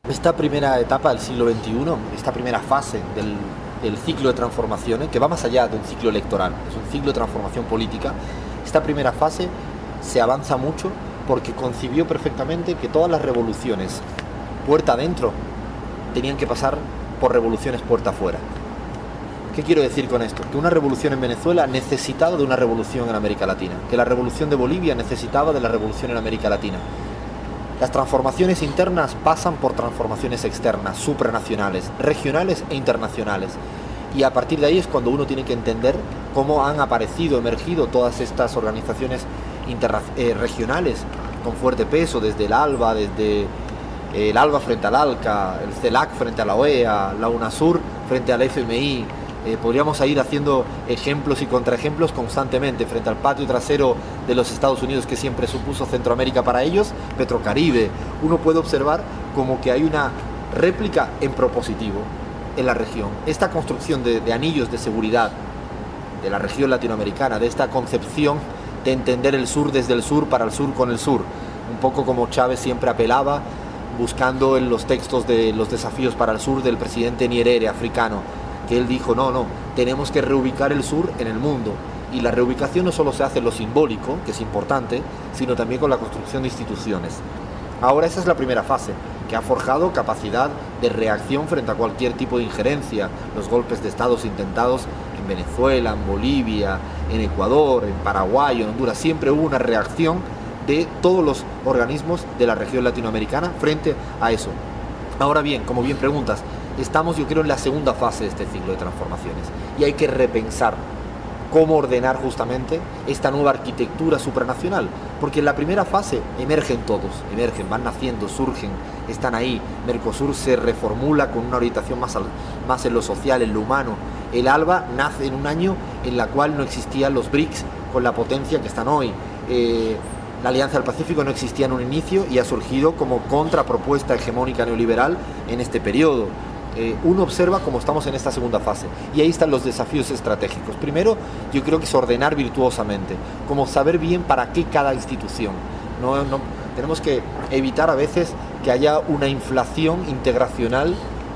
Esta primera etapa del siglo XXI, esta primera fase del ciclo de transformaciones, que va más allá de un ciclo electoral, es un ciclo de transformación política, esta primera fase se avanza mucho porque concibió perfectamente que todas las revoluciones puerta adentro tenían que pasar por revoluciones puerta afuera. ¿Qué quiero decir con esto? Que una revolución en Venezuela necesitaba de una revolución en América Latina, que la revolución de Bolivia necesitaba de la revolución en América Latina. Las transformaciones internas pasan por transformaciones externas, supranacionales, regionales e internacionales. Y a partir de ahí es cuando uno tiene que entender cómo han aparecido, emergido todas estas organizaciones regionales con fuerte peso, desde el ALBA, desde el ALBA frente al ALCA, el CELAC frente a la OEA, la UNASUR frente al FMI. Podríamos ir haciendo ejemplos y contraejemplos constantemente frente al patio trasero de los Estados Unidos que siempre supuso Centroamérica para ellos, Petrocaribe. Uno puede observar como que hay una réplica en propositivo en la región. Esta construcción de anillos de seguridad de la región latinoamericana, de esta concepción de entender el sur desde el sur para el sur con el sur, un poco como Chávez siempre apelaba, buscando en los textos de los desafíos para el sur del presidente Nyerere africano, que él dijo, no, tenemos que reubicar el sur en el mundo. Y la reubicación no solo se hace en lo simbólico, que es importante, sino también con la construcción de instituciones. Ahora esa es la primera fase, que ha forjado capacidad de reacción frente a cualquier tipo de injerencia. Los golpes de estados intentados en Venezuela, en Bolivia, en Ecuador, en Paraguay, en Honduras, siempre hubo una reacción de todos los organismos de la región latinoamericana frente a eso. Ahora bien, como bien preguntas, estamos, yo creo, en la segunda fase de este ciclo de transformaciones y hay que repensar cómo ordenar justamente esta nueva arquitectura supranacional, porque en la primera fase emergen todos, van naciendo, surgen, están ahí. Mercosur se reformula con una orientación más en lo social, en lo humano. El ALBA nace en un año en la cual no existían los BRICS con la potencia que están hoy. La Alianza del Pacífico no existía en un inicio y ha surgido como contrapropuesta hegemónica neoliberal en este periodo. Uno observa cómo estamos en esta segunda fase y ahí están los desafíos estratégicos. Primero, yo creo que es ordenar virtuosamente, como saber bien para qué cada institución. Tenemos que evitar a veces que haya una inflación integracional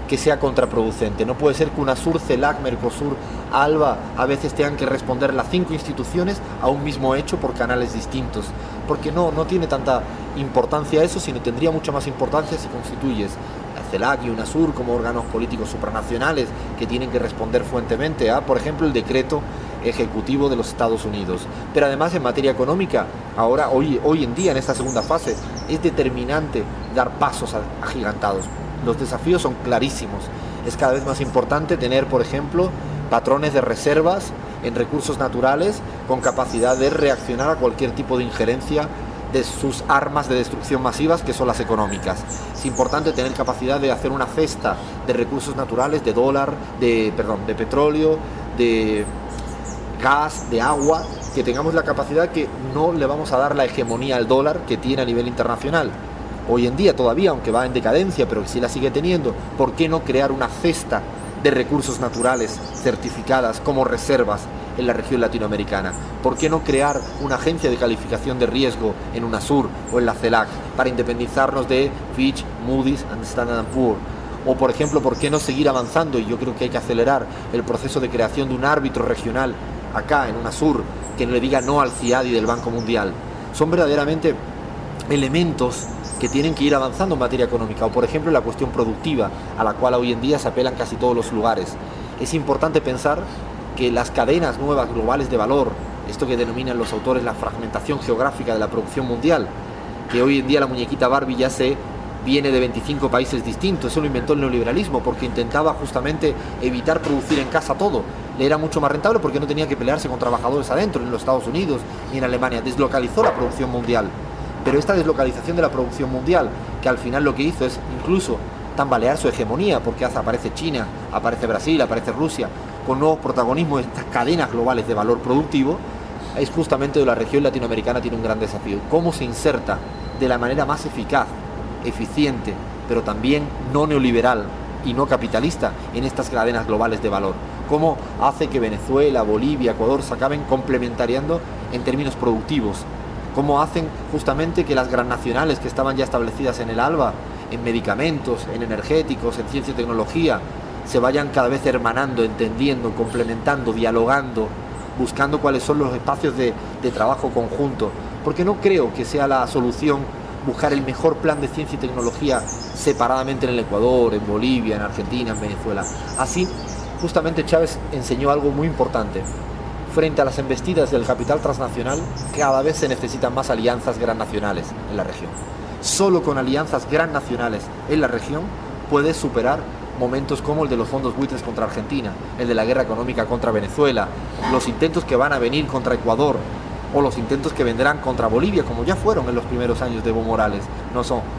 que sea contraproducente. No puede ser que UNASUR, CELAC, Mercosur, ALBA a veces tengan que responder las 5 instituciones a un mismo hecho por canales distintos, porque no tiene tanta importancia eso, sino tendría mucha más importancia si constituyes a CELAC y UNASUR como órganos políticos supranacionales que tienen que responder fuertemente a, por ejemplo, el decreto ejecutivo de los Estados Unidos. Pero además en materia económica, ahora, hoy en día, en esta segunda fase, es determinante dar pasos agigantados. Los desafíos son clarísimos. Es cada vez más importante tener, por ejemplo, patrones de reservas en recursos naturales con capacidad de reaccionar a cualquier tipo de injerencia de sus armas de destrucción masivas, que son las económicas. Es importante tener capacidad de hacer una cesta de recursos naturales, de petróleo, de gas, de agua, que tengamos la capacidad que no le vamos a dar la hegemonía al dólar que tiene a nivel internacional. Hoy en día todavía, aunque va en decadencia, pero que sí la sigue teniendo, ¿por qué no crear una cesta de recursos naturales certificadas como reservas en la región latinoamericana? ¿Por qué no crear una agencia de calificación de riesgo en UNASUR o en la CELAC para independizarnos de Fitch, Moody's and Standard & Poor's? O, por ejemplo, ¿por qué no seguir avanzando? Y yo creo que hay que acelerar el proceso de creación de un árbitro regional acá en UNASUR que no le diga no al CIADI del Banco Mundial. Son verdaderamente elementos que tienen que ir avanzando en materia económica, o por ejemplo la cuestión productiva, a la cual hoy en día se apelan casi todos los lugares. Es importante pensar que las cadenas nuevas globales de valor, esto que denominan los autores la fragmentación geográfica de la producción mundial, que hoy en día la muñequita Barbie ya viene de 25 países distintos, eso lo inventó el neoliberalismo porque intentaba justamente evitar producir en casa todo. Le era mucho más rentable porque no tenía que pelearse con trabajadores adentro, en los Estados Unidos ni en Alemania. Deslocalizó la producción mundial. Pero esta deslocalización de la producción mundial, que al final lo que hizo es incluso tambalear su hegemonía, porque aparece China, aparece Brasil, aparece Rusia, con nuevos protagonismos en estas cadenas globales de valor productivo, es justamente donde la región latinoamericana tiene un gran desafío. ¿Cómo se inserta de la manera más eficaz, eficiente, pero también no neoliberal y no capitalista en estas cadenas globales de valor? ¿Cómo hace que Venezuela, Bolivia, Ecuador se acaben complementariando en términos productivos? ¿Cómo hacen justamente que las transnacionales que estaban ya establecidas en el ALBA en medicamentos, en energéticos, en ciencia y tecnología, se vayan cada vez hermanando, entendiendo, complementando, dialogando, buscando cuáles son los espacios de trabajo conjunto, porque no creo que sea la solución buscar el mejor plan de ciencia y tecnología separadamente en el Ecuador, en Bolivia, en Argentina, en Venezuela. Así, justamente Chávez enseñó algo muy importante. Frente a las embestidas del capital transnacional, cada vez se necesitan más alianzas transnacionales en la región. Solo con alianzas transnacionales en la región puedes superar momentos como el de los fondos buitres contra Argentina, el de la guerra económica contra Venezuela, los intentos que van a venir contra Ecuador, o los intentos que vendrán contra Bolivia, como ya fueron en los primeros años de Evo Morales,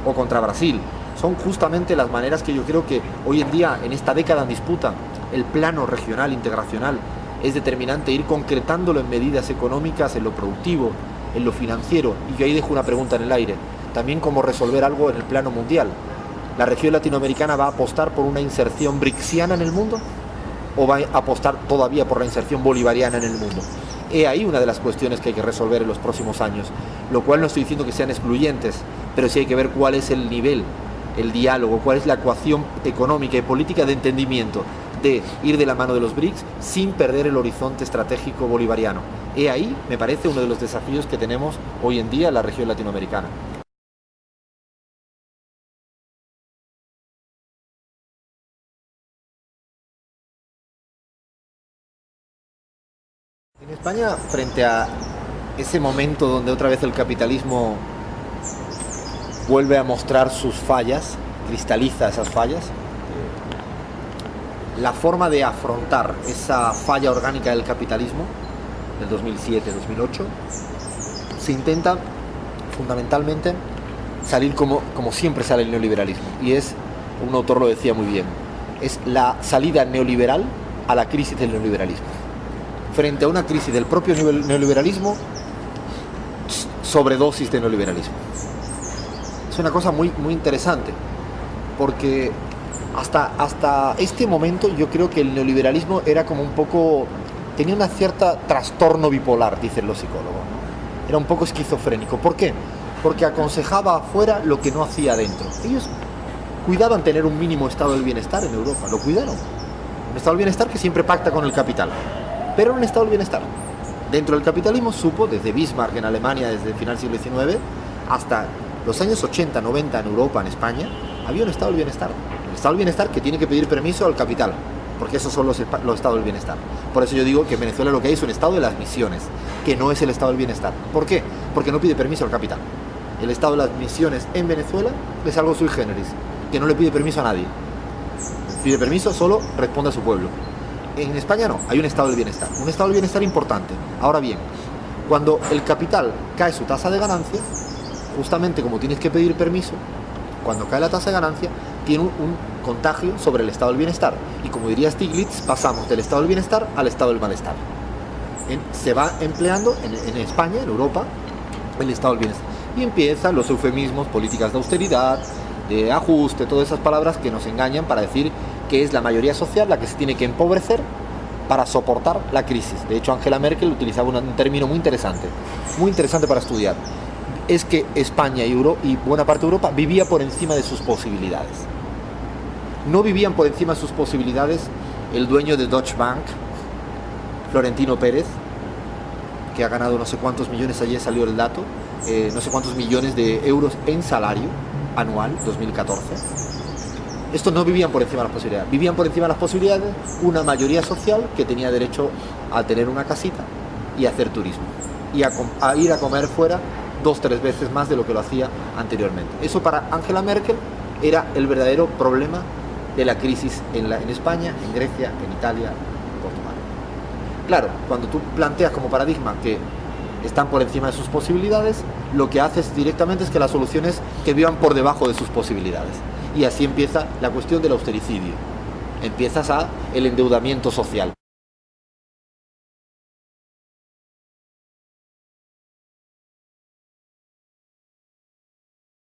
o contra Brasil. Son justamente las maneras que yo creo que hoy en día, en esta década en disputa, el plano regional integracional es determinante, ir concretándolo en medidas económicas, en lo productivo, en lo financiero. Y yo ahí dejo una pregunta en el aire, también cómo resolver algo en el plano mundial. ¿La región latinoamericana va a apostar por una inserción brixiana en el mundo? ¿O va a apostar todavía por la inserción bolivariana en el mundo? He ahí una de las cuestiones que hay que resolver en los próximos años, lo cual no estoy diciendo que sean excluyentes, pero sí hay que ver cuál es el nivel, el diálogo, cuál es la ecuación económica y política de entendimiento de ir de la mano de los BRICS sin perder el horizonte estratégico bolivariano. He ahí, me parece, uno de los desafíos que tenemos hoy en día en la región latinoamericana. En España, frente a ese momento donde otra vez el capitalismo vuelve a mostrar sus fallas, cristaliza esas fallas, la forma de afrontar esa falla orgánica del capitalismo del 2007-2008 se intenta fundamentalmente salir como siempre sale el neoliberalismo, y es, un autor lo decía muy bien, es la salida neoliberal a la crisis del neoliberalismo. Frente a una crisis del propio neoliberalismo, sobredosis de neoliberalismo. Es una cosa muy, muy interesante, porque hasta este momento yo creo que el neoliberalismo era como un poco, tenía una cierta trastorno bipolar, dicen los psicólogos, ¿no? Era un poco esquizofrénico. ¿Por qué? Porque aconsejaba afuera lo que no hacía adentro. Ellos cuidaban tener un mínimo estado del bienestar en Europa, lo cuidaron. Un estado del bienestar que siempre pacta con el capital, pero un estado del bienestar. Dentro del capitalismo supo, desde Bismarck en Alemania, desde el final del siglo XIX, hasta los años 80, 90 en Europa, en España, había un estado del bienestar. El estado del bienestar que tiene que pedir permiso al capital, porque esos son los estados del bienestar. Por eso yo digo que en Venezuela lo que hay es un estado de las misiones, que no es el estado del bienestar. ¿Por qué? Porque no pide permiso al capital. El estado de las misiones en Venezuela es algo sui generis, que no le pide permiso a nadie. Pide permiso, solo responde a su pueblo. En España no, hay un estado del bienestar. Un estado del bienestar importante. Ahora bien, cuando el capital cae su tasa de ganancia, justamente como tienes que pedir permiso, cuando cae la tasa de ganancia, tiene un contagio sobre el estado del bienestar. Y como diría Stiglitz, pasamos del estado del bienestar al estado del malestar. Se va empleando en España, en Europa, el estado del bienestar. Y empiezan los eufemismos, políticas de austeridad, de ajuste, todas esas palabras que nos engañan para decir que es la mayoría social la que se tiene que empobrecer para soportar la crisis. De hecho, Angela Merkel utilizaba un término muy interesante para estudiar. Es que España y buena parte de Europa vivía por encima de sus posibilidades. No vivían por encima de sus posibilidades el dueño de Deutsche Bank, Florentino Pérez, que ha ganado no sé cuántos millones, ayer salió el dato, no sé cuántos millones de euros en salario anual, 2014. Estos no vivían por encima de las posibilidades. Vivían por encima de las posibilidades una mayoría social que tenía derecho a tener una casita y a hacer turismo. Y a ir a comer fuera 2-3 veces más de lo que lo hacía anteriormente. Eso para Angela Merkel era el verdadero problema de la crisis en España, en Grecia, en Italia, en Portugal. Claro, cuando tú planteas como paradigma que están por encima de sus posibilidades, lo que haces directamente es que la solución es que vivan por debajo de sus posibilidades. Y así empieza la cuestión del austericidio. Empiezas el endeudamiento social.